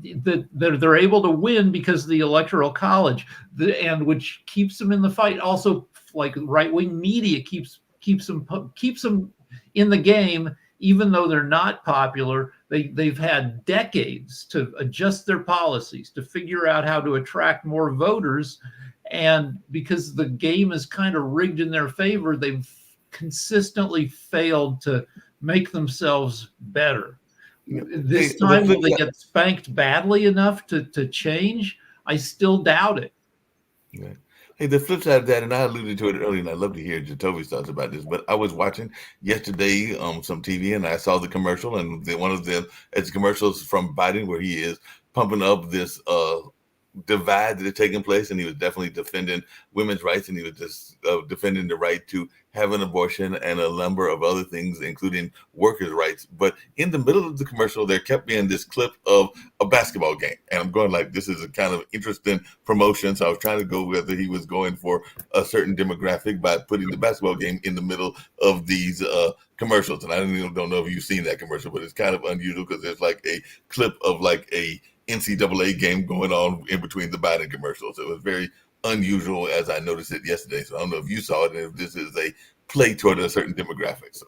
they're able to win because of the Electoral College, and which keeps them in the fight. Also, like right-wing media keeps them in the game, even though they're not popular. They've had decades to adjust their policies, to figure out how to attract more voters. And because the game is kind of rigged in their favor, they've consistently failed to make themselves better. This time, will they get spanked badly enough to change? I still doubt it. Yeah. Hey, the flip side of that, and I alluded to it earlier, and I'd love to hear Jatovi's thoughts about this, but I was watching yesterday some TV, and I saw the commercial, and one of them, it's commercials from Biden where he is pumping up this divide that is taking place, and he was definitely defending women's rights, and he was just defending the right to have an abortion and a number of other things, including workers' rights. But in the middle of the commercial, there kept being this clip of a basketball game, and I'm going like, this is a kind of interesting promotion. So I was trying to go whether he was going for a certain demographic by putting the basketball game in the middle of these commercials. And I don't know if you've seen that commercial, but it's kind of unusual because there's like a clip of like a NCAA game going on in between the Biden commercials. It was very unusual as I noticed it yesterday. So I don't know if you saw it and if this is a play toward a certain demographic. So.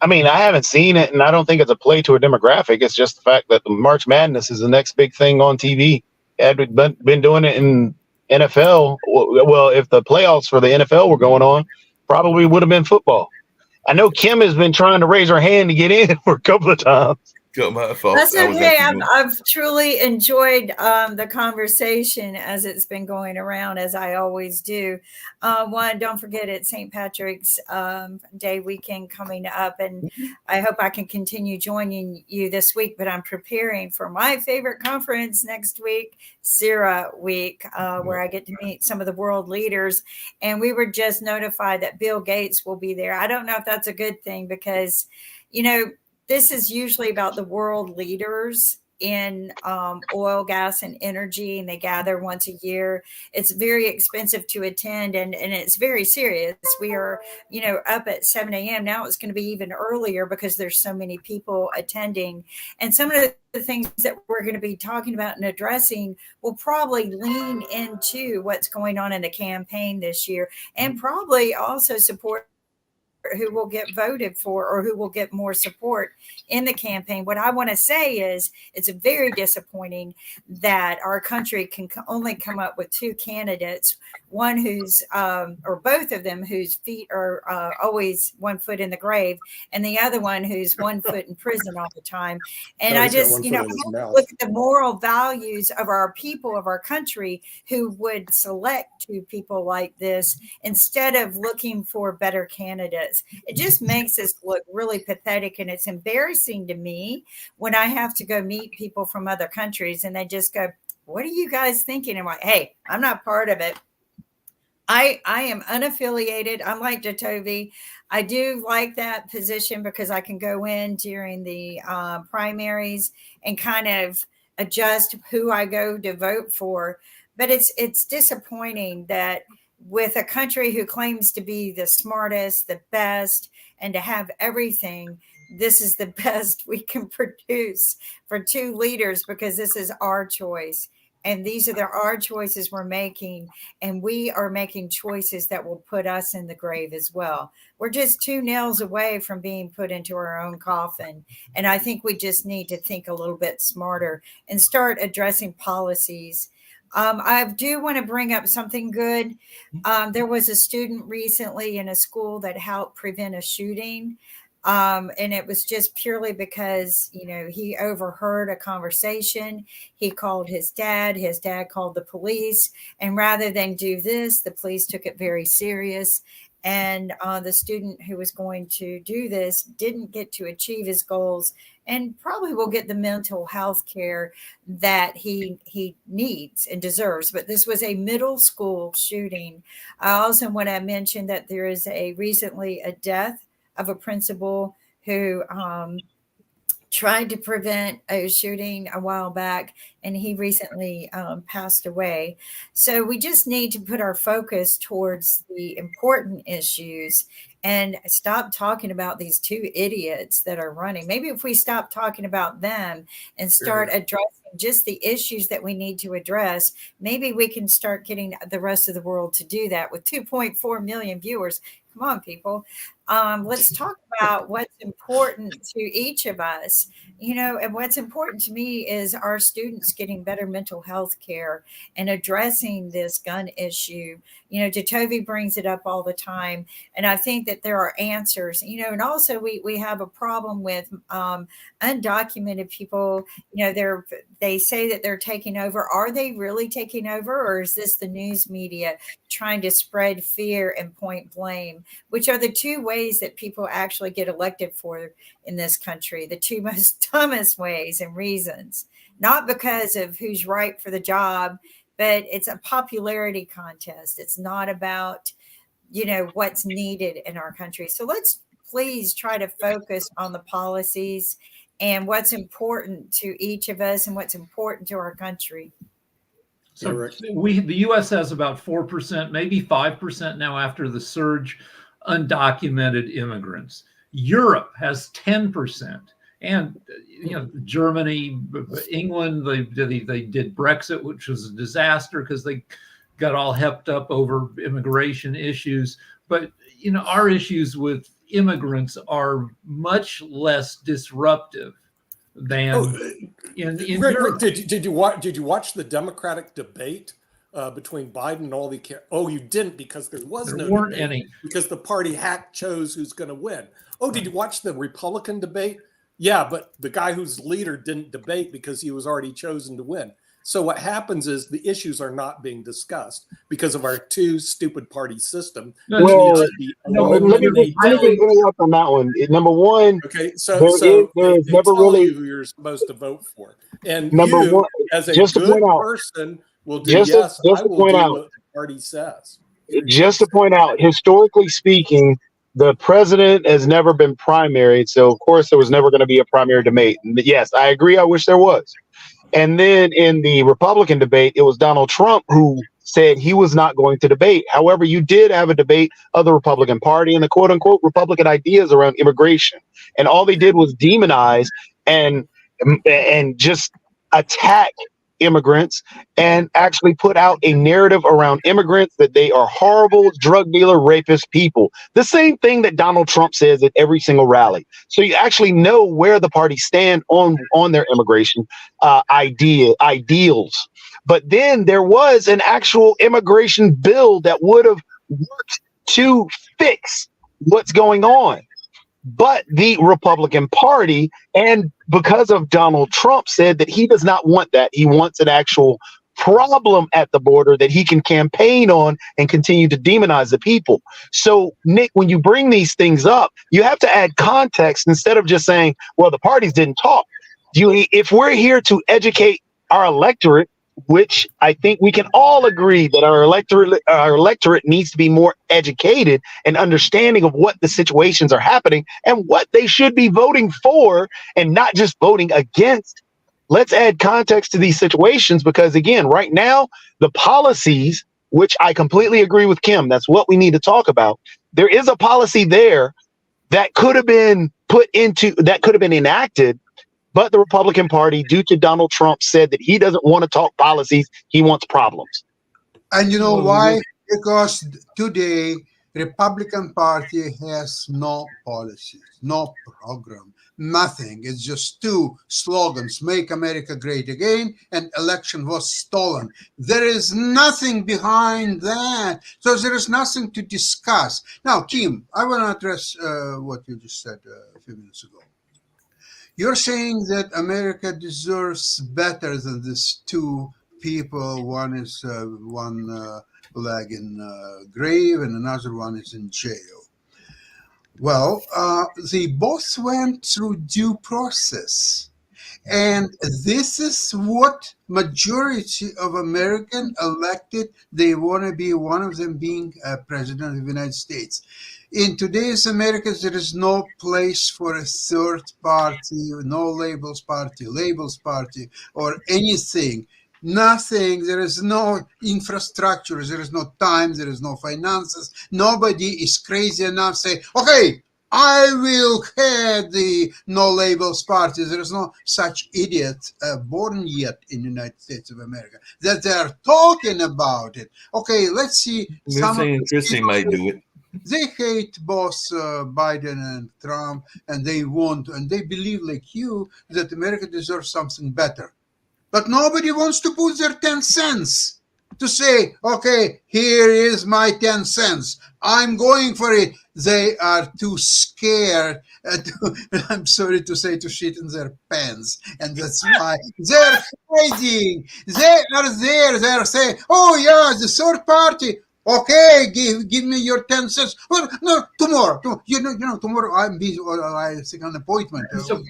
I mean, I haven't seen it, and I don't think it's a play to a demographic. It's just the fact that the March Madness is the next big thing on TV. Had we been doing it in NFL, well, if the playoffs for the NFL were going on, probably would have been football. I know Kim has been trying to raise her hand to get in for a couple of times. My fault. That's okay. I've truly enjoyed the conversation as it's been going around, as I always do. One, don't forget it's St. Patrick's Day weekend coming up, and I hope I can continue joining you this week, but I'm preparing for my favorite conference next week, CERA Week, where I get to meet some of the world leaders. And we were just notified that Bill Gates will be there. I don't know if that's a good thing because, this is usually about the world leaders in oil, gas, and energy, and they gather once a year. It's very expensive to attend, and it's very serious. We are, up at 7 a.m. Now it's going to be even earlier because there's so many people attending. And some of the things that we're going to be talking about and addressing will probably lean into what's going on in the campaign this year, and probably also support who will get voted for or who will get more support in the campaign. What I want to say is it's very disappointing that our country can only come up with two candidates, one who's or both of them whose feet are always 1 foot in the grave, and the other one who's 1 foot in prison all the time. And No, I he's got just, 1 you foot know, in his mouth. look at the moral values of our people, of our country, who would select two people like this instead of looking for better candidates. It just makes us look really pathetic, and it's embarrassing to me when I have to go meet people from other countries and they just go, "What are you guys thinking?" I'm like, "Hey, I'm not part of it. I am unaffiliated. I'm like Jatovi. I do like that position because I can go in during the primaries and kind of adjust who I go to vote for. But it's disappointing that with a country who claims to be the smartest, the best, and to have everything, this is the best we can produce for two leaders because this is our choice. And these are our choices we're making. And we are making choices that will put us in the grave as well. We're just 2 nails away from being put into our own coffin. And I think we just need to think a little bit smarter and start addressing policies. I do want to bring up something good. There was a student recently in a school that helped prevent a shooting. And it was just purely because, you know, he overheard a conversation. He called his dad called the police. And rather than do this, the police took it very serious. And the student who was going to do this didn't get to achieve his goals and probably will get the mental health care that he needs and deserves. But this was a middle school shooting. I also want to mention that there is recently a death of a principal who tried to prevent a shooting a while back, and he recently passed away. So we just need to put our focus towards the important issues and stop talking about these 2 idiots that are running. Maybe if we stop talking about them and start addressing just the issues that we need to address, maybe we can start getting the rest of the world to do that. With 2.4 million viewers, come on, people. Let's talk about what's important to each of us, you know, and what's important to me is our students getting better mental health care and addressing this gun issue. You know, Jatovi brings it up all the time. And I think that there are answers, you know, and also we have a problem with undocumented people. You know, they say that they're taking over. Are they really taking over? Or is this the news media trying to spread fear and point blame, which are the 2 ways that people actually get elected for in this country, the 2 most dumbest ways and reasons, not because of who's right for the job, but it's a popularity contest. It's not about, you know, what's needed in our country. So let's please try to focus on the policies and what's important to each of us and what's important to our country. So the U.S. has about 4%, maybe 5% now after the surge, undocumented immigrants. Europe has 10%, and you know, Germany, England, they did Brexit, which was a disaster because they got all hepped up over immigration issues. But you know, our issues with immigrants are much less disruptive than in Europe. Did you watch the Democratic debate between Biden and all the? Oh, you didn't, because there weren't any, because the party hack chose who's going to win. Oh, did you watch the Republican debate? Yeah, but the guy who's leader didn't debate because he was already chosen to win. So what happens is the issues are not being discussed because of our 2 stupid party system. Well, let me interrupt on that one. Number one, okay, so there's never really who you're supposed to vote for, and number you, one, as a just good to point out, person, will do yes. I will do what the party says. Just to point out, historically speaking, the president has never been primaried, so of course there was never going to be a primary debate. Yes, I agree. I wish there was. And then in the Republican debate, it was Donald Trump who said he was not going to debate. However, you did have a debate of the Republican Party and the quote unquote Republican ideas around immigration. And all they did was demonize and just attack immigrants and actually put out a narrative around immigrants that they are horrible drug dealer, rapist people. The same thing that Donald Trump says at every single rally. So you actually know where the party stand on their immigration ideals. But then there was an actual immigration bill that would have worked to fix what's going on. But the Republican Party, and because of Donald Trump, said that he does not want that. He wants an actual problem at the border that he can campaign on and continue to demonize the people. So, Nick, when you bring these things up, you have to add context instead of just saying, well, the parties didn't talk. If we're here to educate our electorate, which I think we can all agree that our electorate needs to be more educated and understanding of what the situations are happening and what they should be voting for and not just voting against. Let's add context to these situations because, again, right now, the policies, which I completely agree with Kim, that's what we need to talk about. There is a policy there that could have been enacted. But the Republican Party, due to Donald Trump, said that he doesn't want to talk policies. He wants problems. And you know why? Because today, Republican Party has no policies, no program, nothing. It's just two slogans, Make America Great Again and election was stolen. There is nothing behind that. So there is nothing to discuss. Now, Kim, I want to address what you just said a few minutes ago. You're saying that America deserves better than these two people. One is one leg in grave and another one is in jail. Well, they both went through due process. And this is what majority of American elected, they want to be, one of them being president of the United States. In today's America, there is no place for a third party, no labels party, or anything. Nothing. There is no infrastructure. There is no time. There is no finances. Nobody is crazy enough to say, okay, I will head the no labels party. There is no such idiot born yet in the United States of America that they are talking about it. Okay, let's see. They're saying Christie might do it. They hate both Biden and Trump, and they want, and they believe like you that America deserves something better. But nobody wants to put their 10 cents to say, okay, here is my 10 cents. I'm going for it. They are too scared, I'm sorry to say, to shit in their pants. And that's why they're hiding. They are there. They are saying, oh, yeah, the third party. Okay, give me your 10 cents. Well, no, tomorrow. You know, tomorrow I'm busy or I take an appointment. So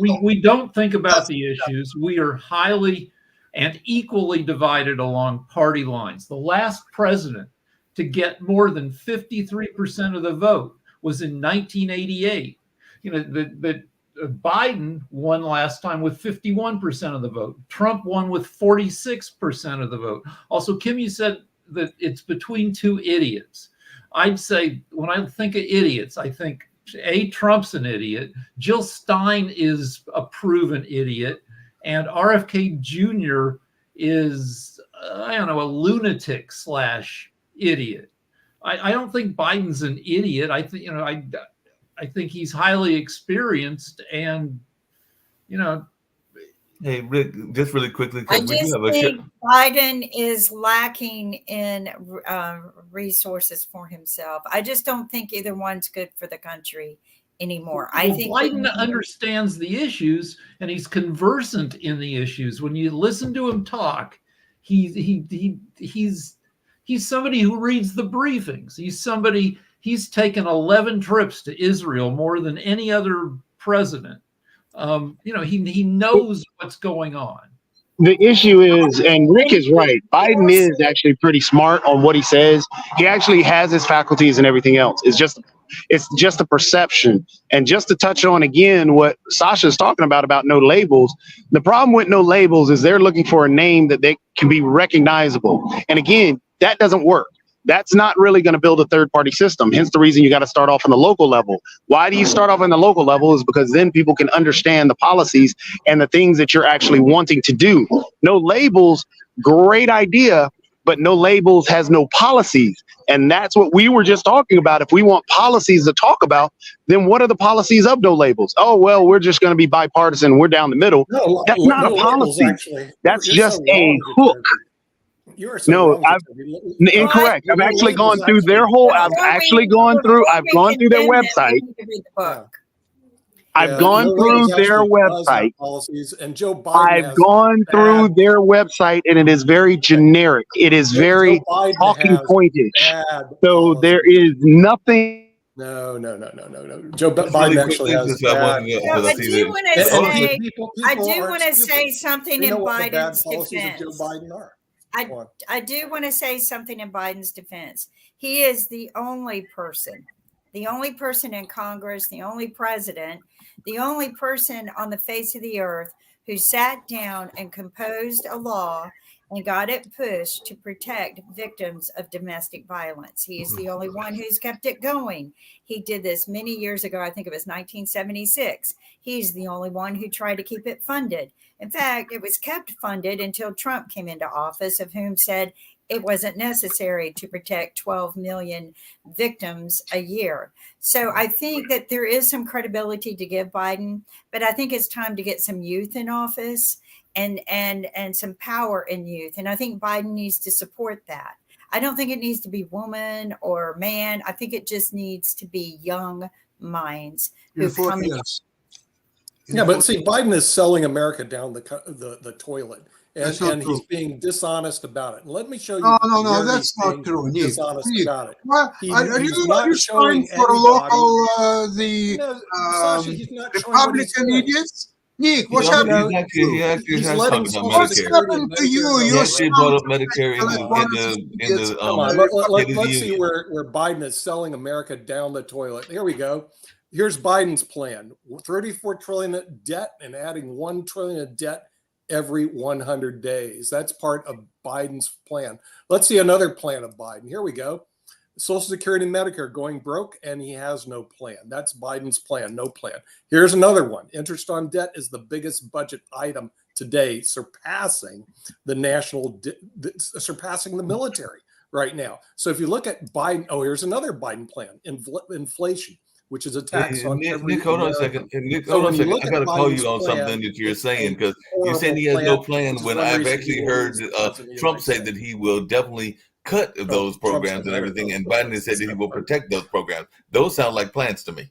we don't think about the issues. We are highly and equally divided along party lines. The last president to get more than 53% of the vote was in 1988. You know, that Biden won last time with 51% of the vote. Trump won with 46% of the vote. Also, Kim, you said that it's between two idiots. I'd say when I think of idiots, I think Trump's an idiot. Jill Stein is a proven idiot. And RFK Jr. is, a lunatic / idiot. I don't think Biden's an idiot. I think, I think he's highly experienced and, Hey, Rick, just really quickly. I just think Biden is lacking in resources for himself. I just don't think either one's good for the country anymore. I think Biden understands the issues and he's conversant in the issues. When you listen to him talk, he's somebody who reads the briefings. He's taken 11 trips to Israel, more than any other president. He knows what's going on. The issue is, and Rick is right, Biden is actually pretty smart on what he says. He actually has his faculties and everything else. It's just a perception. And just to touch on again what Sasha's talking about no labels, the problem with no labels is they're looking for a name that they can be recognizable. And again, that doesn't work. That's not really going to build a third party system. Hence the reason you got to start off on the local level. Why do you start off on the local level? Is because then people can understand the policies and the things that you're actually wanting to do. No labels, great idea, but no labels has no policies. And that's what we were just talking about. If we want policies to talk about, then what are the policies of no labels? Oh, well, we're just going to be bipartisan. We're down the middle. No, That's not a labels, policy. actually. That's You're just so a wrong, hook. You are so No, wrong, I've incorrect. I've actually gone through their whole. I've gone through their website. Yeah. I've gone through their website. Policies, and Joe Biden I've gone through their website, and it is very generic. It is very talking pointish. So there is nothing. No. Joe Biden actually has bad. I do want to say something in Biden's defense. Joe Biden are. I do want to say something in Biden's defense. He is the only person in Congress, the only president, the only person on the face of the earth who sat down and composed a law and got it pushed to protect victims of domestic violence. He is the only one who's kept it going. He did this many years ago. I think it was 1976. He's the only one who tried to keep it funded. In fact, it was kept funded until Trump came into office, of whom said it wasn't necessary to protect 12 million victims a year. So I think that there is some credibility to give Biden, but I think it's time to get some youth in office and some power in youth. And I think Biden needs to support that. I don't think it needs to be woman or man. I think it just needs to be young minds who come in. Yeah, but see, Biden is selling America down the toilet, and he's being dishonest about it. And let me show you. No, that's not true. Dishonest about it. Well, are you showing for local the Republican idiots? Nick, what's happening? What's happened to you? You actually brought up Medicare Let's see where Biden is selling America down the toilet. Here we go. Here's Biden's plan: 34 trillion in debt and adding 1 trillion of debt every 100 days. That's part of Biden's plan. Let's see another plan of Biden. Here we go. Social Security and Medicare going broke, and he has no plan. That's Biden's plan, no plan. Here's another one. Interest on debt is the biggest budget item today, surpassing surpassing the military right now. So if you look at Biden, here's another Biden plan, inflation, which is a tax on every Nick, hold on a second. Nick, hold on a second. I got to call you on something that you're saying, because you're saying he has no plan when I've actually heard Trump say that he will definitely cut those programs and everything, and Biden has said that he will protect those programs. Those sound like plans to me.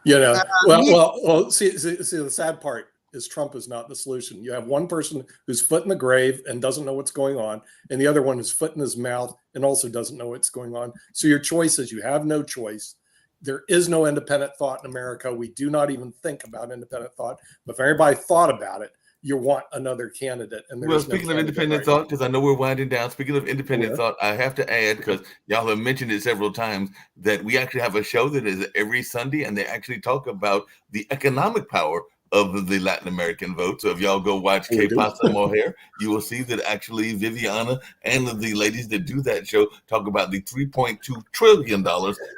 Well, see, the sad part is Trump is not the solution. You have one person who's foot in the grave and doesn't know what's going on, and the other one who's foot in his mouth and also doesn't know what's going on. So your choice is you have no choice. There is no independent thought in America. We do not even think about independent thought. But if everybody thought about it, you want another candidate. And speaking of independent thought, because I know we're winding down. Speaking of independent thought, I have to add, because y'all have mentioned it several times, that we actually have a show that is every Sunday, and they actually talk about the economic power of the Latin American vote. So if y'all go watch Que Pasa Mujer, you will see that actually Viviana and the ladies that do that show talk about the $3.2 trillion.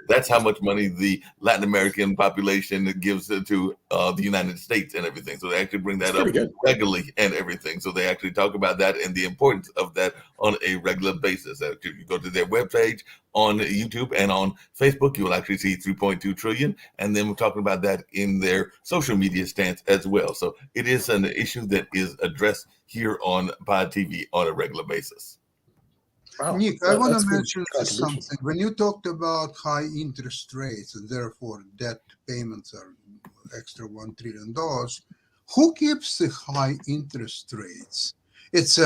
That's how much money the Latin American population gives to the United States and everything. So they actually bring that up regularly and everything. So they actually talk about that and the importance of that on a regular basis. If you go to their webpage, on YouTube and on Facebook, you will actually see 3.2 trillion. And then we're talking about that in their social media stance as well. So it is an issue that is addressed here on Pod TV on a regular basis. Wow. Nick, I want to mention something. When you talked about high interest rates and therefore debt payments are extra $1 trillion, who keeps the high interest rates? It's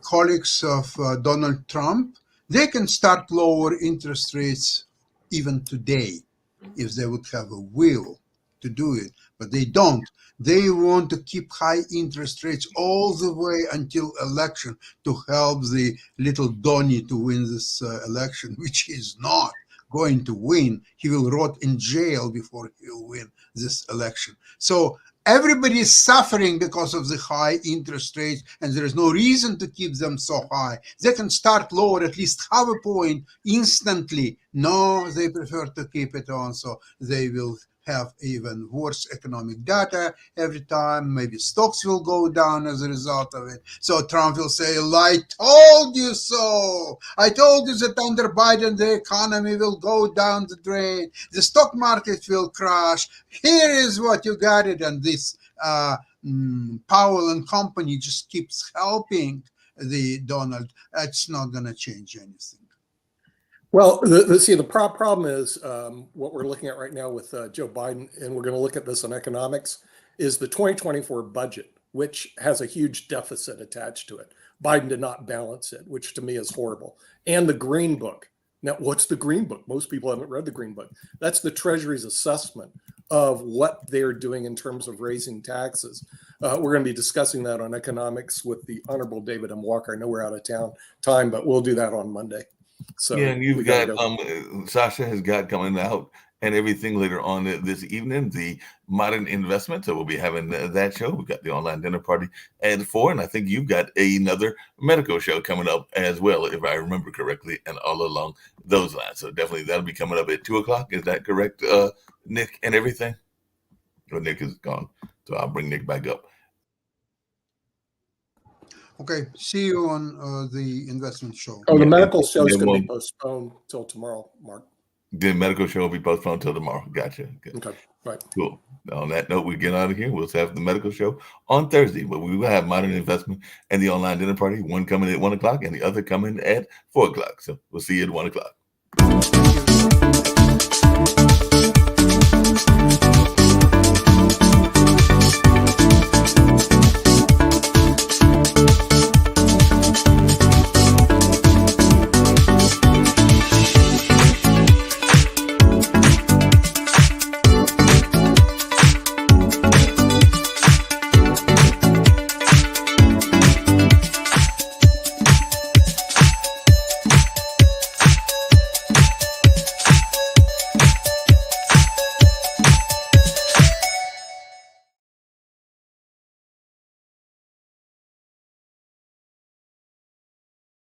colleagues of Donald Trump. They can start lower interest rates even today if they would have a will to do it, but they don't. They want to keep high interest rates all the way until election to help the little Donny to win this election, which he's not going to win. He will rot in jail before he'll win this election. So everybody is suffering because of the high interest rates, and there is no reason to keep them so high. They can start lower at least half a point instantly. No, they prefer to keep it on, so they will have even worse economic data every time. Maybe stocks will go down as a result of it. So Trump will say, I told you so. I told you that under Biden, the economy will go down the drain. The stock market will crash. Here is what you got it. And this Powell and company just keeps helping the Donald. It's not going to change anything. Well, the problem is what we're looking at right now with Joe Biden, and we're going to look at this in economics, is the 2024 budget, which has a huge deficit attached to it. Biden did not balance it, which to me is horrible. And the Green Book. Now, what's the Green Book? Most people haven't read the Green Book. That's the Treasury's assessment of what they're doing in terms of raising taxes. We're going to be discussing that on economics with the Honorable David M. Walker. I know we're out of time, but we'll do that on Monday. So yeah, and you've we got gotta go. Sasha has got coming out and everything later on this evening, the Modern Investment. So we'll be having that show. We've got the online dinner party at 4, and I think you've got another medical show coming up as well, if I remember correctly, and all along those lines. So definitely that'll be coming up at 2:00. Is that correct, Nick, and everything? Well, Nick is gone, so I'll bring Nick back up. Okay, see you on the investment show. Oh, the Yeah, medical show is yeah, going to be well- postponed till tomorrow, Mark. The medical show will be postponed till tomorrow. Gotcha. Good. Okay, right. Cool. On that note, we get out of here. We'll have the medical show on Thursday, but we will have Modern Investment and the online dinner party, one coming at 1:00 and the other coming at 4:00. So we'll see you at 1:00.